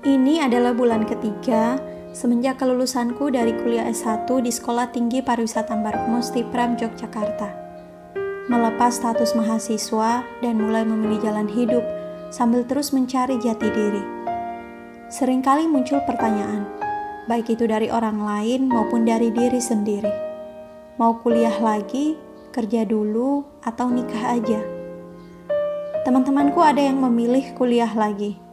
Ini adalah bulan ketiga semenjak kelulusanku dari kuliah S1 di Sekolah Tinggi Pariwisata Ambaruk Musti Pram Yogyakarta. Melepas status mahasiswa dan mulai memilih jalan hidup sambil terus mencari jati diri. Seringkali muncul pertanyaan, baik itu dari orang lain maupun dari diri sendiri. Mau kuliah lagi, kerja dulu, atau nikah aja? Teman-temanku ada yang memilih kuliah lagi.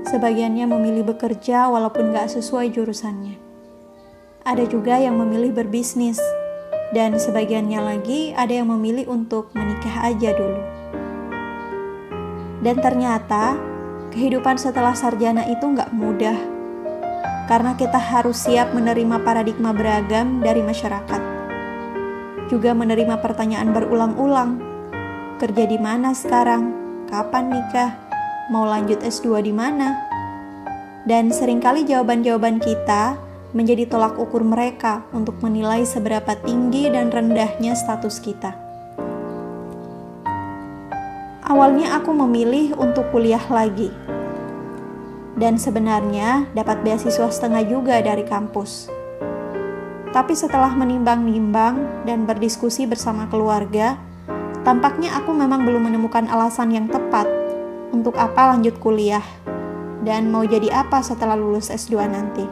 Sebagiannya memilih bekerja walaupun gak sesuai jurusannya. Ada juga yang memilih berbisnis, dan sebagiannya lagi ada yang memilih untuk menikah aja dulu. Dan ternyata, kehidupan setelah sarjana itu gak mudah, karena kita harus siap menerima paradigma beragam dari masyarakat. Juga menerima pertanyaan berulang-ulang, kerja di mana sekarang? Kapan nikah? Mau lanjut S2 di mana? Dan seringkali jawaban-jawaban kita menjadi tolak ukur mereka untuk menilai seberapa tinggi dan rendahnya status kita. Awalnya aku memilih untuk kuliah lagi. Dan sebenarnya dapat beasiswa setengah juga dari kampus. Tapi setelah menimbang-nimbang dan berdiskusi bersama keluarga, tampaknya aku memang belum menemukan alasan yang tepat untuk apa lanjut kuliah, dan mau jadi apa setelah lulus S2 nanti.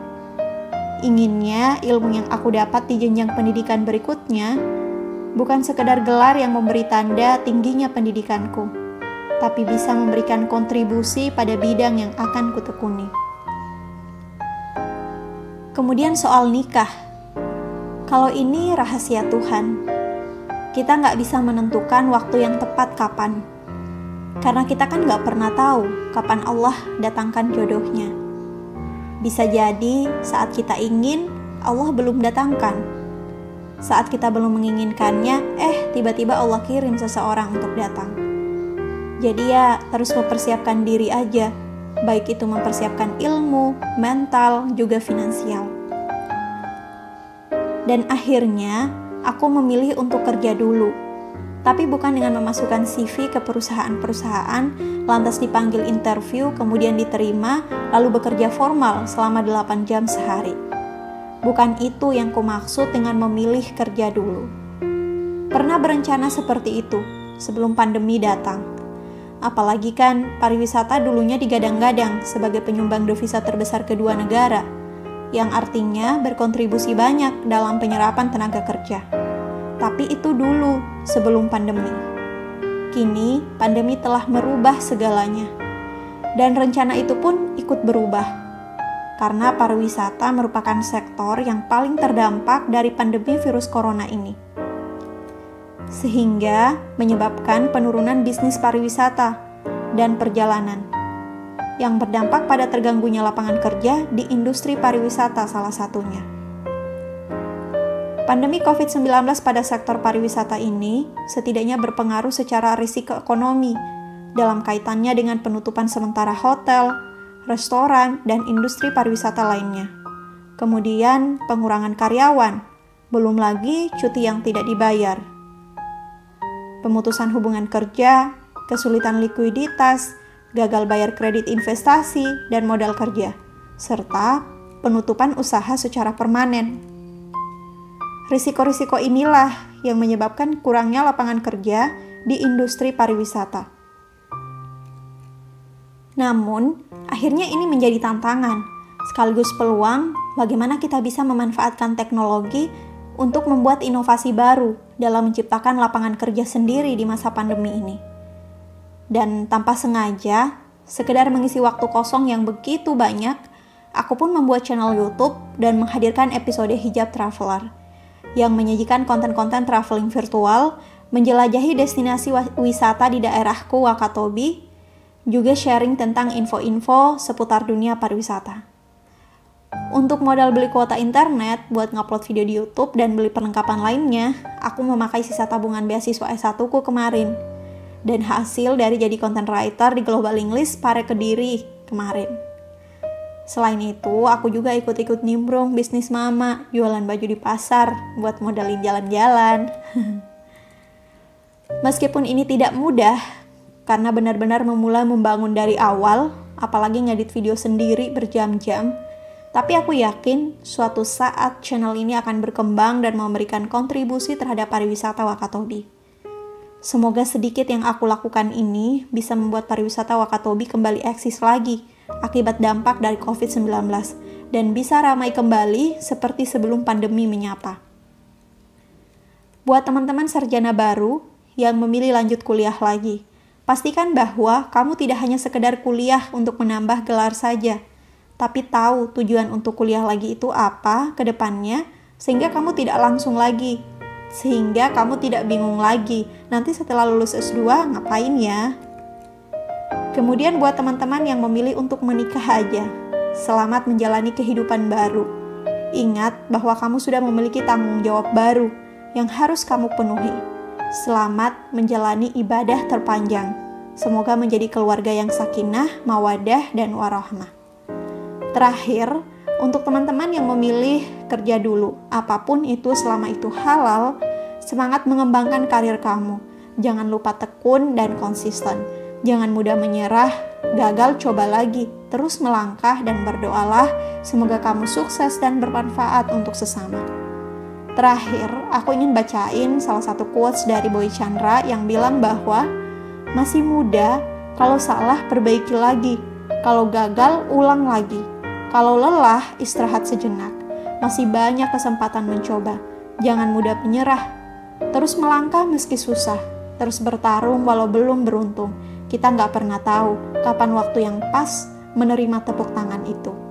Inginnya ilmu yang aku dapat di jenjang pendidikan berikutnya bukan sekedar gelar yang memberi tanda tingginya pendidikanku, tapi bisa memberikan kontribusi pada bidang yang akan kutekuni. Kemudian soal nikah. Kalau ini rahasia Tuhan. Kita nggak bisa menentukan waktu yang tepat kapan. Karena kita kan gak pernah tahu kapan Allah datangkan jodohnya. Bisa jadi saat kita ingin, Allah belum datangkan. Saat kita belum menginginkannya, tiba-tiba Allah kirim seseorang untuk datang. Jadi ya, terus mempersiapkan diri aja. Baik itu mempersiapkan ilmu, mental, juga finansial. Dan akhirnya, aku memilih untuk kerja dulu. Tapi bukan dengan memasukkan CV ke perusahaan-perusahaan, lantas dipanggil interview, kemudian diterima, lalu bekerja formal selama 8 jam sehari. Bukan itu yang kumaksud dengan memilih kerja dulu. Pernah berencana seperti itu sebelum pandemi datang. Apalagi kan pariwisata dulunya digadang-gadang sebagai penyumbang devisa terbesar kedua negara, yang artinya berkontribusi banyak dalam penyerapan tenaga kerja. Tapi itu dulu, sebelum pandemi. Kini, pandemi telah merubah segalanya. Dan rencana itu pun ikut berubah. Karena pariwisata merupakan sektor yang paling terdampak dari pandemi virus corona ini. Sehingga menyebabkan penurunan bisnis pariwisata dan perjalanan. Yang berdampak pada terganggunya lapangan kerja di industri pariwisata salah satunya. Pandemi COVID-19 pada sektor pariwisata ini setidaknya berpengaruh secara risiko ekonomi dalam kaitannya dengan penutupan sementara hotel, restoran, dan industri pariwisata lainnya. Kemudian pengurangan karyawan, belum lagi cuti yang tidak dibayar. Pemutusan hubungan kerja, kesulitan likuiditas, gagal bayar kredit investasi dan modal kerja, serta penutupan usaha secara permanen. Risiko-risiko inilah yang menyebabkan kurangnya lapangan kerja di industri pariwisata. Namun, akhirnya ini menjadi tantangan, sekaligus peluang bagaimana kita bisa memanfaatkan teknologi untuk membuat inovasi baru dalam menciptakan lapangan kerja sendiri di masa pandemi ini. Dan tanpa sengaja, sekedar mengisi waktu kosong yang begitu banyak, aku pun membuat channel YouTube dan menghadirkan episode Hijab Traveler yang menyajikan konten-konten traveling virtual, menjelajahi destinasi wisata di daerahku Wakatobi, juga sharing tentang info-info seputar dunia pariwisata. Untuk modal beli kuota internet buat ngupload video di YouTube dan beli perlengkapan lainnya, aku memakai sisa tabungan beasiswa S1ku kemarin. Dan hasil dari jadi content writer di Global English Pare Kediri kemarin. Selain itu, aku juga ikut-ikut nimbrung bisnis mama, jualan baju di pasar, buat modalin jalan-jalan. Meskipun ini tidak mudah, karena benar-benar memulai membangun dari awal, apalagi ngedit video sendiri berjam-jam. Tapi aku yakin suatu saat channel ini akan berkembang dan memberikan kontribusi terhadap pariwisata Wakatobi. Semoga sedikit yang aku lakukan ini bisa membuat pariwisata Wakatobi kembali eksis lagi akibat dampak dari COVID-19 dan bisa ramai kembali seperti sebelum pandemi menyapa. Buat teman-teman sarjana baru yang memilih lanjut kuliah lagi, pastikan bahwa kamu tidak hanya sekedar kuliah untuk menambah gelar saja, tapi tahu tujuan untuk kuliah lagi itu apa ke depannya, sehingga kamu tidak langsung lagi. Sehingga kamu tidak bingung lagi, nanti setelah lulus S2 ngapain ya? Kemudian buat teman-teman yang memilih untuk menikah aja, selamat menjalani kehidupan baru. Ingat bahwa kamu sudah memiliki tanggung jawab baru yang harus kamu penuhi. Selamat menjalani ibadah terpanjang. Semoga menjadi keluarga yang sakinah, mawadah, dan warahmah. Terakhir, untuk teman-teman yang memilih kerja dulu, apapun itu selama itu halal, semangat mengembangkan karir kamu. Jangan lupa tekun dan konsisten. Jangan mudah menyerah, gagal coba lagi, terus melangkah dan berdoalah semoga kamu sukses dan bermanfaat untuk sesama. Terakhir, aku ingin bacain salah satu quotes dari Boy Chandra yang bilang bahwa masih muda, kalau salah perbaiki lagi, kalau gagal ulang lagi. Kalau lelah, istirahat sejenak. Masih banyak kesempatan mencoba. Jangan mudah menyerah. Terus melangkah meski susah. Terus bertarung walau belum beruntung. Kita nggak pernah tahu kapan waktu yang pas menerima tepuk tangan itu.